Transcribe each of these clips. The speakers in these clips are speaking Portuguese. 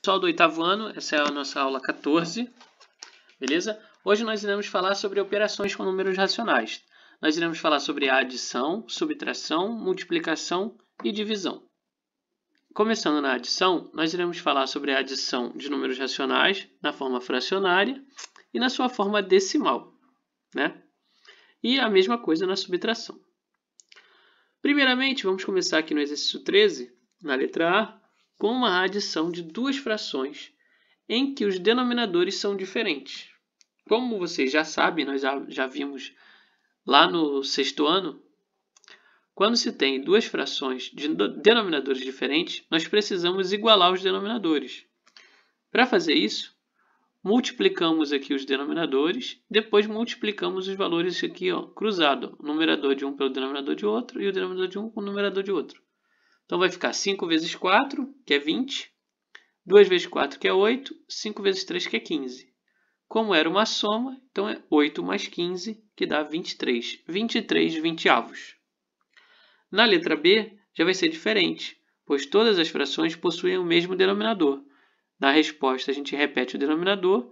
Pessoal do oitavo ano, essa é a nossa aula 14, beleza? Hoje nós iremos falar sobre operações com números racionais. Nós iremos falar sobre a adição, subtração, multiplicação e divisão. Começando na adição, nós iremos falar sobre a adição de números racionais na forma fracionária e na sua forma decimal, né? E a mesma coisa na subtração. Primeiramente, vamos começar aqui no exercício 13, na letra A, com uma adição de duas frações em que os denominadores são diferentes. Como vocês já sabem, nós já vimos lá no sexto ano, quando se tem duas frações de denominadores diferentes, nós precisamos igualar os denominadores. Para fazer isso, multiplicamos aqui os denominadores, depois multiplicamos os valores aqui, ó, cruzado, o numerador de um pelo denominador de outro e o denominador de um com o numerador de outro. Então vai ficar 5 vezes 4, que é 20, 2 vezes 4, que é 8, 5 vezes 3, que é 15. Como era uma soma, então é 8 mais 15, que dá 23. 23 vinteavos. Na letra B, já vai ser diferente, pois todas as frações possuem o mesmo denominador. Na resposta, a gente repete o denominador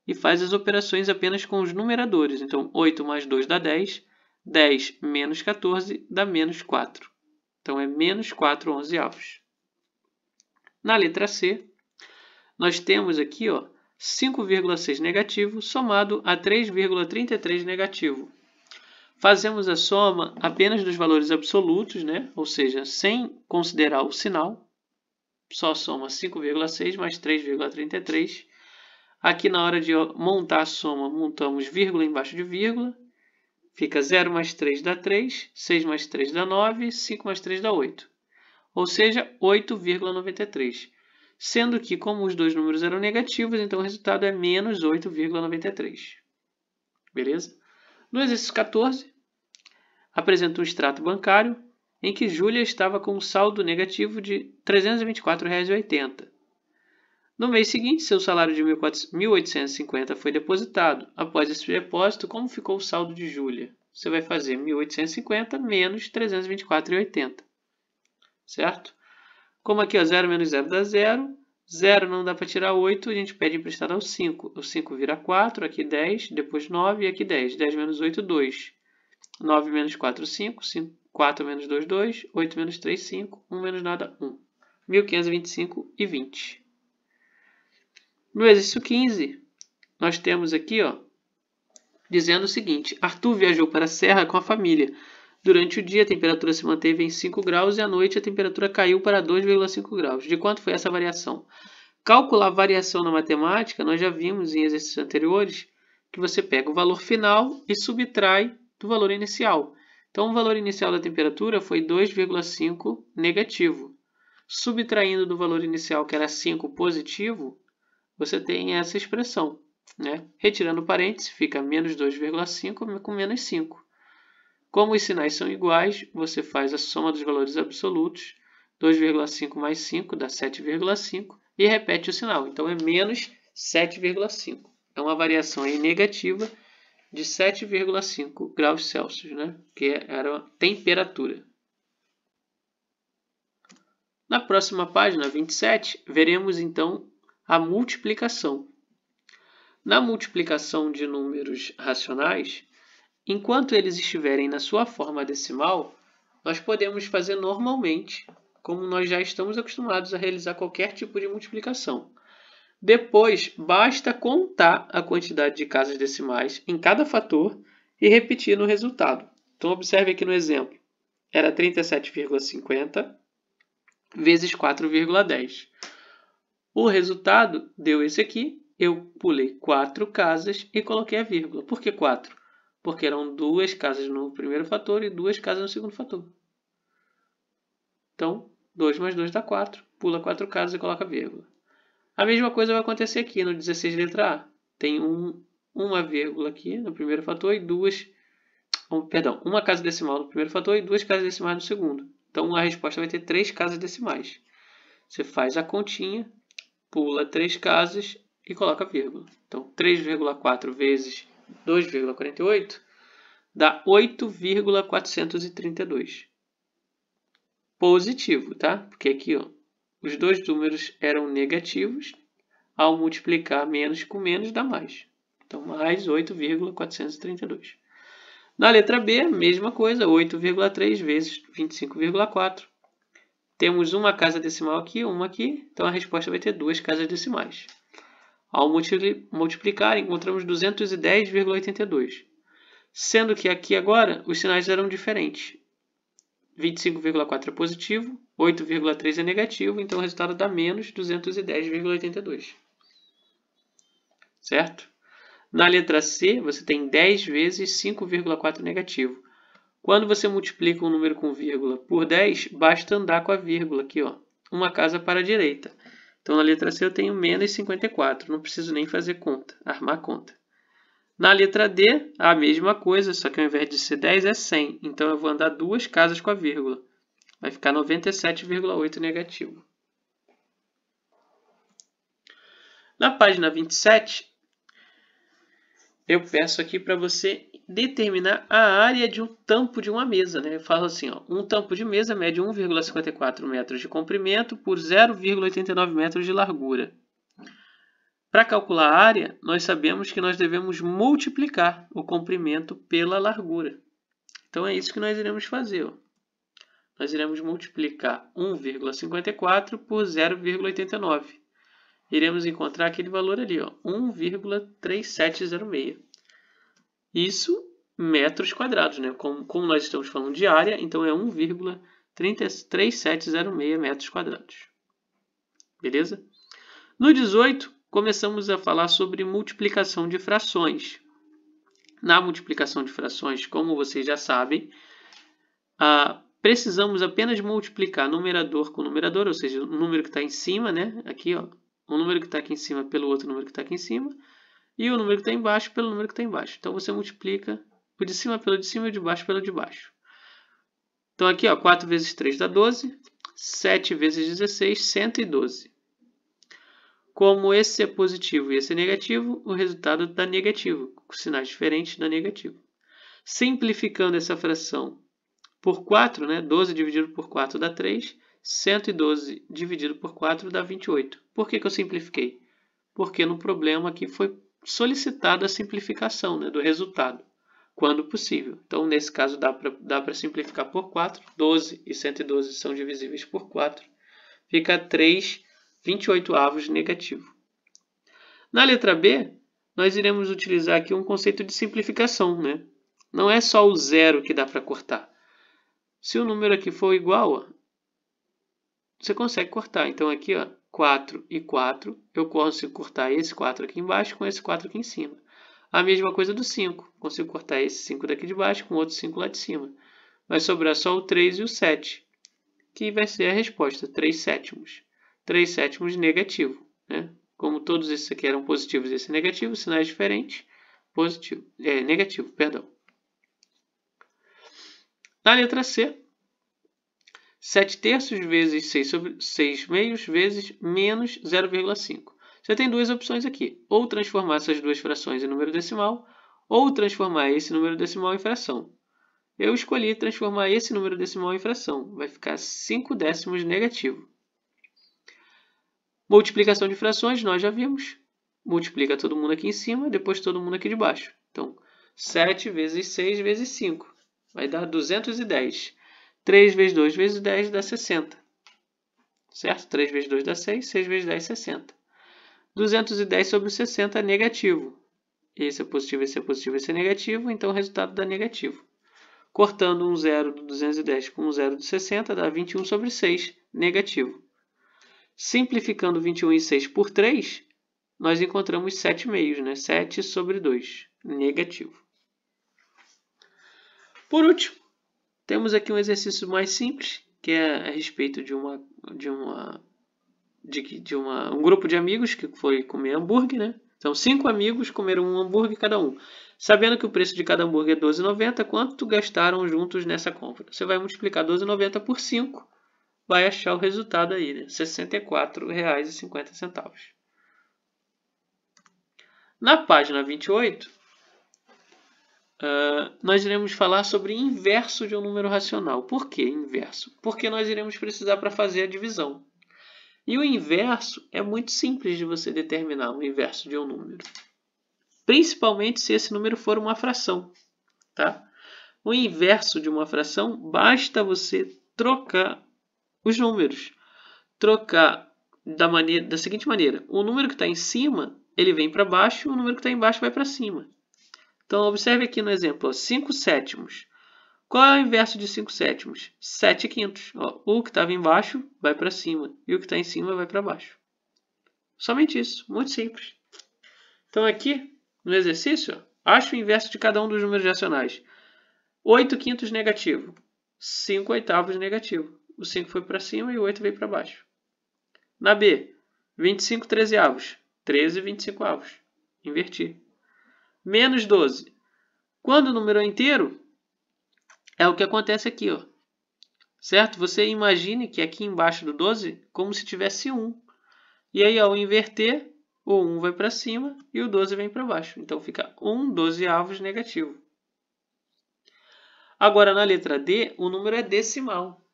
e faz as operações apenas com os numeradores. Então, 8 mais 2 dá 10, 10 menos 14 dá menos 4. Então, é menos 4 onzeavos. Na letra C, nós temos aqui 5,6 negativo somado a 3,33 negativo. Fazemos a soma apenas dos valores absolutos, né? Ou seja, sem considerar o sinal. Só soma 5,6 mais 3,33. Aqui, na hora de montar a soma, montamos vírgula embaixo de vírgula. Fica 0 mais 3 dá 3, 6 mais 3 dá 9, 5 mais 3 dá 8. Ou seja, 8,93. Sendo que, como os dois números eram negativos, então o resultado é menos 8,93. Beleza? No exercício 14, apresenta um extrato bancário em que Júlia estava com um saldo negativo de R$ 324,80. No mês seguinte, seu salário de 1.850 foi depositado. Após esse depósito, como ficou o saldo de Júlia? Você vai fazer 1.850 menos 324,80. Certo? Como aqui 0 menos 0 dá 0. 0 não dá para tirar 8, a gente pede emprestado ao 5. O 5 vira 4, aqui 10, depois 9 e aqui 10. 10 menos 8, 2. 9 menos 4, 5. 4 menos 2, 2. 8 menos 3, 5. 1 menos nada, 1. 1.525 e 20. No exercício 15, nós temos aqui, dizendo o seguinte. Arthur viajou para a serra com a família. Durante o dia, a temperatura se manteve em 5 graus e à noite a temperatura caiu para 2,5 graus. De quanto foi essa variação? Calcular a variação na matemática, nós já vimos em exercícios anteriores que você pega o valor final e subtrai do valor inicial. Então, o valor inicial da temperatura foi 2,5 negativo. Subtraindo do valor inicial, que era 5 positivo, você tem essa expressão, né? Retirando o parênteses, fica menos 2,5 com menos 5. Como os sinais são iguais, você faz a soma dos valores absolutos. 2,5 mais 5 dá 7,5 e repete o sinal. Então, é menos 7,5. É uma variação aí negativa de 7,5 graus Celsius, né? Que era a temperatura. Na próxima página, 27, veremos então a multiplicação. Na multiplicação de números racionais, enquanto eles estiverem na sua forma decimal, nós podemos fazer normalmente, como nós já estamos acostumados a realizar qualquer tipo de multiplicação. Depois, basta contar a quantidade de casas decimais em cada fator e repetir no resultado. Então, observe aqui no exemplo. Era 37,50 vezes 4,10. O resultado deu esse aqui. Eu pulei 4 casas e coloquei a vírgula. Por que 4? Porque eram 2 casas no primeiro fator e 2 casas no segundo fator. Então, 2 mais 2 dá 4. Pula 4 casas e coloca a vírgula. A mesma coisa vai acontecer aqui no 16, letra A. Tem uma vírgula aqui no primeiro fator e uma casa decimal no primeiro fator e 2 casas decimais no segundo. Então, a resposta vai ter 3 casas decimais. Você faz a continha, pula 3 casas e coloca a vírgula. Então, 3,4 vezes 2,48 dá 8,432. Positivo, tá? Porque aqui, os dois números eram negativos. Ao multiplicar menos com menos, dá mais. Então, mais 8,432. Na letra B, mesma coisa, 8,3 vezes 25,4. Temos uma casa decimal aqui, uma aqui. Então, a resposta vai ter duas casas decimais. Ao multiplicar, encontramos 210,82. Sendo que aqui agora, os sinais eram diferentes. 25,4 é positivo, 8,3 é negativo. Então, o resultado dá menos 210,82. Certo? Na letra C, você tem 10 vezes 5,4 negativo. Quando você multiplica um número com vírgula por 10, basta andar com a vírgula aqui, ó, uma casa para a direita. Então, na letra C eu tenho menos 54, não preciso nem fazer conta, armar conta. Na letra D, a mesma coisa, só que ao invés de ser 10 é 100. Então, eu vou andar duas casas com a vírgula. Vai ficar 97,8 negativo. Na página 27, eu peço aqui para você determinar a área de um tampo de uma mesa. Né? Eu falo assim, ó, um tampo de mesa mede 1,54 metros de comprimento por 0,89 metros de largura. Para calcular a área, nós sabemos que nós devemos multiplicar o comprimento pela largura. Então, é isso que nós iremos fazer. Ó. Nós iremos multiplicar 1,54 por 0,89. Iremos encontrar aquele valor ali, 1,3706. Isso metros quadrados, né? Como nós estamos falando de área, então é 1,3706 metros quadrados. Beleza? No 18, começamos a falar sobre multiplicação de frações. Na multiplicação de frações, como vocês já sabem, precisamos apenas multiplicar numerador com numerador, ou seja, o número que está em cima, né? Aqui, ó. O número que está aqui em cima pelo outro número que está aqui em cima. E o número que está embaixo pelo número que está embaixo. Então, você multiplica o de cima pelo de cima e o de baixo pelo de baixo. Então, aqui, ó, 4 vezes 3 dá 12. 7 vezes 16, 112. Como esse é positivo e esse é negativo, o resultado dá negativo. Com sinais diferentes dá negativo. Simplificando essa fração por 4, né? 12 dividido por 4 dá 3. 112 dividido por 4 dá 28. Por que eu simplifiquei? Porque no problema aqui foi solicitada a simplificação, né, do resultado, quando possível. Então, nesse caso, dá para simplificar por 4. 12 e 112 são divisíveis por 4. Fica 3/28 negativo. Na letra B, nós iremos utilizar aqui um conceito de simplificação. Né? Não é só o zero que dá para cortar. Se o número aqui for igual, ó, você consegue cortar. Então, aqui, ó, 4 e 4, eu consigo cortar esse 4 aqui embaixo com esse 4 aqui em cima. A mesma coisa do 5. Consigo cortar esse 5 daqui de baixo com outro 5 lá de cima. Vai sobrar só o 3 e o 7, que vai ser a resposta, 3/7. 3/7 negativo. Né? Como todos esses aqui eram positivos e esse é negativo, sinais diferentes, negativo, perdão. Na letra C, 7 terços vezes 6 meios vezes menos 0,5. Você tem duas opções aqui. Ou transformar essas duas frações em número decimal, ou transformar esse número decimal em fração. Eu escolhi transformar esse número decimal em fração. Vai ficar 5 décimos negativo. Multiplicação de frações, nós já vimos. Multiplica todo mundo aqui em cima, depois todo mundo aqui de baixo. Então, 7 vezes 6 vezes 5. Vai dar 210. 3 vezes 2 vezes 10 dá 60. Certo? 3 vezes 2 dá 6, 6 vezes 10, 60. 210 sobre 60 é negativo. Esse é positivo, esse é positivo, esse é negativo, então o resultado dá negativo. Cortando um zero do 210 com um zero do 60, dá 21 sobre 6, negativo. Simplificando 21 e 6 por 3, nós encontramos 7 meios, né? 7 sobre 2, negativo. Por último, temos aqui um exercício mais simples, que é a respeito de um grupo de amigos que foi comer hambúrguer, né? Então, 5 amigos comeram um hambúrguer cada um. Sabendo que o preço de cada hambúrguer é R$ 12,90, quanto gastaram juntos nessa compra? Você vai multiplicar R$ 12,90 por 5, vai achar o resultado aí, né? R$ 64,50. Na página 28, nós iremos falar sobre inverso de um número racional. Por que inverso? Porque nós iremos precisar para fazer a divisão. E o inverso é muito simples de você determinar o inverso de um número. Principalmente se esse número for uma fração. Tá? O inverso de uma fração, basta você trocar os números. Trocar da seguinte maneira. O número que está em cima, ele vem para baixo, e o número que está embaixo vai para cima. Então, observe aqui no exemplo, ó, 5 sétimos. Qual é o inverso de 5 sétimos? 7 quintos. Ó, o que estava embaixo vai para cima, e o que está em cima vai para baixo. Somente isso, muito simples. Então, aqui, no exercício, ó, acha o inverso de cada um dos números racionais. 8 quintos negativo, 5 oitavos negativo. O 5 foi para cima e o 8 veio para baixo. Na B, 25 trezeavos, 13 25 avos. Inverti. Menos 12. Quando o número é inteiro, é o que acontece aqui, ó. Certo? Você imagine que aqui embaixo do 12, como se tivesse 1. E aí, ao inverter, o 1 vai para cima e o 12 vem para baixo. Então, fica 1 dozeavos negativo. Agora, na letra D, o número é decimal.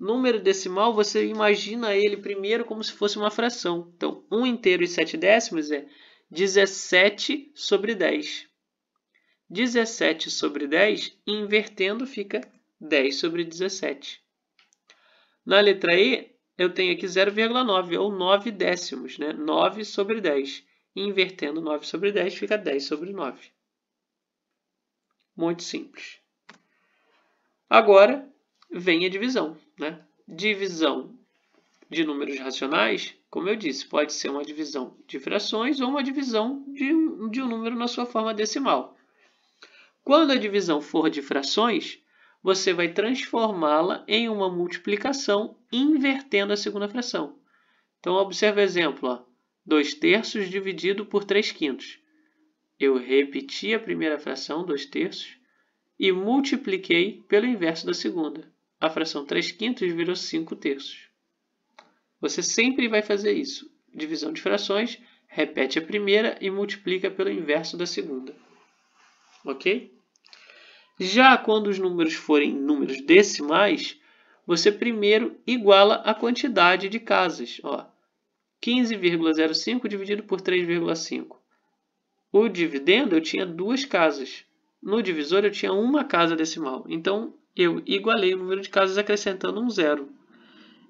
Número decimal, você imagina ele primeiro como se fosse uma fração. Então, 1 inteiro e 7 décimos é 17 sobre 10. 17 sobre 10, invertendo, fica 10 sobre 17. Na letra E, eu tenho aqui 0,9, ou 9 décimos, né? 9 sobre 10. Invertendo 9 sobre 10, fica 10 sobre 9. Muito simples. Agora, vem a divisão, né? Divisão de números racionais, como eu disse, pode ser uma divisão de frações ou uma divisão de um número na sua forma decimal. Quando a divisão for de frações, você vai transformá-la em uma multiplicação invertendo a segunda fração. Então, observe o exemplo, ó, 2 terços dividido por 3 quintos. Eu repeti a primeira fração, 2 terços, e multipliquei pelo inverso da segunda. A fração 3 quintos virou 5 terços. Você sempre vai fazer isso. Divisão de frações, repete a primeira e multiplica pelo inverso da segunda. Ok? Já quando os números forem números decimais, você primeiro iguala a quantidade de casas. 15,05 dividido por 3,5. O dividendo eu tinha 2 casas. No divisor eu tinha uma casa decimal. Então, eu igualei o número de casas acrescentando um zero.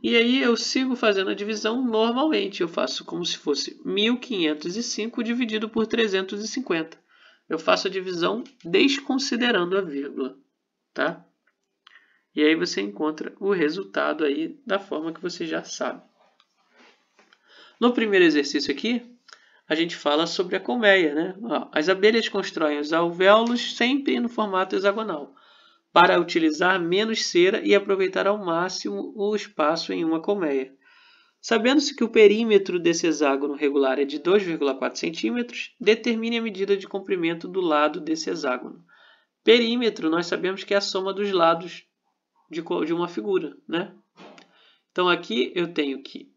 E aí eu sigo fazendo a divisão normalmente. Eu faço como se fosse 1.505 dividido por 350. Eu faço a divisão desconsiderando a vírgula. Tá? E aí você encontra o resultado aí da forma que você já sabe. No primeiro exercício aqui, a gente fala sobre a colmeia, né? As abelhas constroem os alvéolos sempre no formato hexagonal, para utilizar menos cera e aproveitar ao máximo o espaço em uma colmeia. Sabendo-se que o perímetro desse hexágono regular é de 2,4 cm, determine a medida de comprimento do lado desse hexágono. Perímetro, nós sabemos que é a soma dos lados de uma figura, né? Então, aqui eu tenho que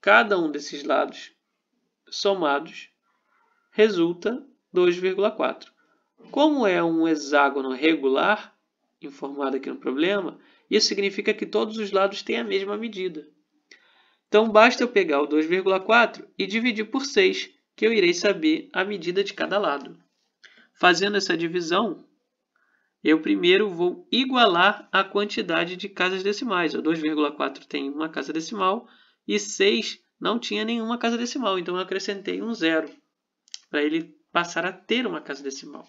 cada um desses lados somados resulta 2,4. Como é um hexágono regular, informado aqui no problema, isso significa que todos os lados têm a mesma medida. Então, basta eu pegar o 2,4 e dividir por 6, que eu irei saber a medida de cada lado. Fazendo essa divisão, eu primeiro vou igualar a quantidade de casas decimais. O 2,4 tem uma casa decimal e 6 não tinha nenhuma casa decimal, então eu acrescentei um zero para ele passar a ter uma casa decimal.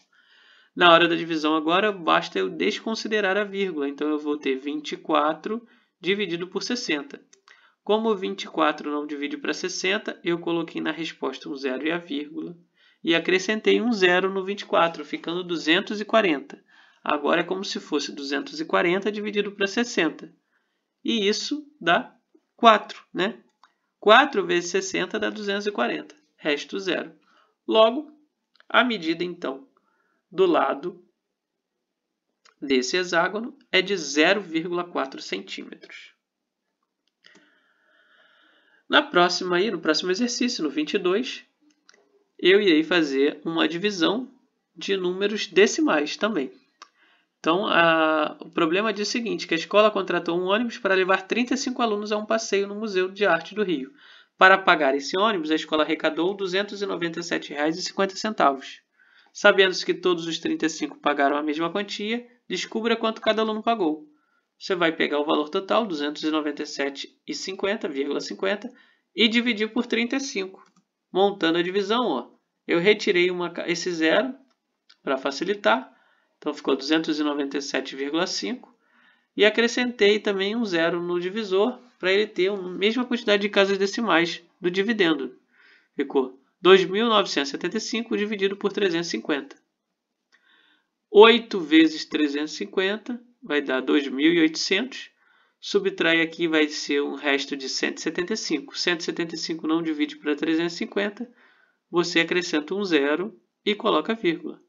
Na hora da divisão agora, basta eu desconsiderar a vírgula. Então, eu vou ter 24 dividido por 60. Como 24 não divide para 60, eu coloquei na resposta um zero e a vírgula. E acrescentei um zero no 24, ficando 240. Agora é como se fosse 240 dividido para 60. E isso dá 4, né? 4 vezes 60 dá 240. Resto zero. Logo, a medida, então, do lado desse hexágono é de 0,4 centímetros. No próximo exercício, no 22, eu irei fazer uma divisão de números decimais também. Então, o problema diz o seguinte, que a escola contratou um ônibus para levar 35 alunos a um passeio no Museu de Arte do Rio. Para pagar esse ônibus, a escola arrecadou R$ 297,50. Sabendo-se que todos os 35 pagaram a mesma quantia, descubra quanto cada aluno pagou. Você vai pegar o valor total, 297,50, e dividir por 35. Montando a divisão, eu retirei esse zero para facilitar. Então, ficou 297,5 e acrescentei também um zero no divisor para ele ter a mesma quantidade de casas decimais do dividendo. Ficou 2.975 dividido por 350. 8 vezes 350 vai dar 2.800. Subtrai aqui vai ser um resto de 175. 175 não divide para 350. Você acrescenta um zero e coloca vírgula.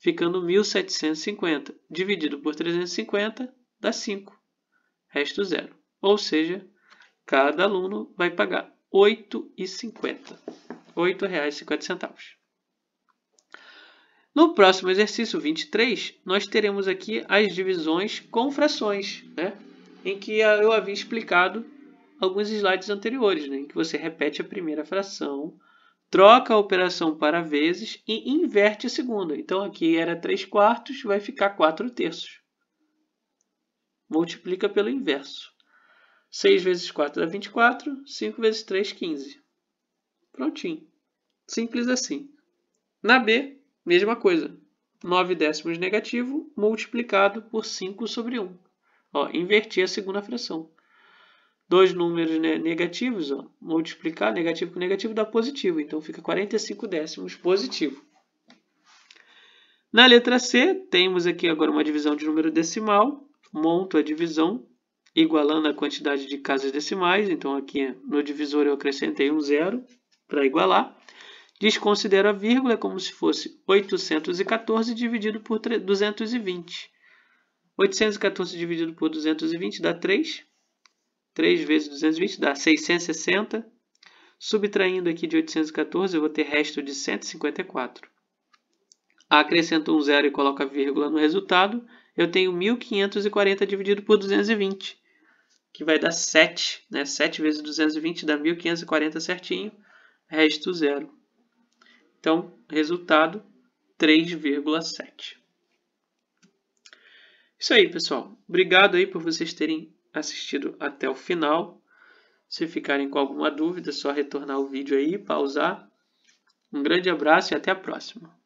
Ficando 1.750 dividido por 350 dá 5, resto zero. Ou seja, cada aluno vai pagar R$ 8,50. R$ 8,50. No próximo exercício 23, nós teremos aqui as divisões com frações, né? Em que eu havia explicado alguns slides anteriores, né? Em que você repete a primeira fração, troca a operação para vezes e inverte a segunda. Então, aqui era 3/4, vai ficar 4/3. Multiplica pelo inverso. 6 vezes 4 dá 24, 5 vezes 3, 15. Prontinho. Simples assim. Na B, mesma coisa. 9 décimos negativo multiplicado por 5 sobre 1. Inverti a segunda fração. Dois números negativos, multiplicar negativo com negativo dá positivo. Então, fica 45 décimos positivo. Na letra C, temos aqui agora uma divisão de número decimal. Monto a divisão, igualando a quantidade de casas decimais. Então, aqui no divisor eu acrescentei um zero para igualar. Desconsidero a vírgula, como se fosse 814 dividido por 220. 814 dividido por 220 dá 3. 3 vezes 220 dá 660. Subtraindo aqui de 814, eu vou ter resto de 154. Acrescento um zero e coloco a vírgula no resultado. Eu tenho 1.540 dividido por 220, que vai dar 7. Né? 7 vezes 220 dá 1.540 certinho. Resto zero. Então, resultado 3,7. Isso aí, pessoal. Obrigado aí por vocês terem assistido até o final. Se ficarem com alguma dúvida, é só retornar o vídeo aí, pausar. Um grande abraço e até a próxima.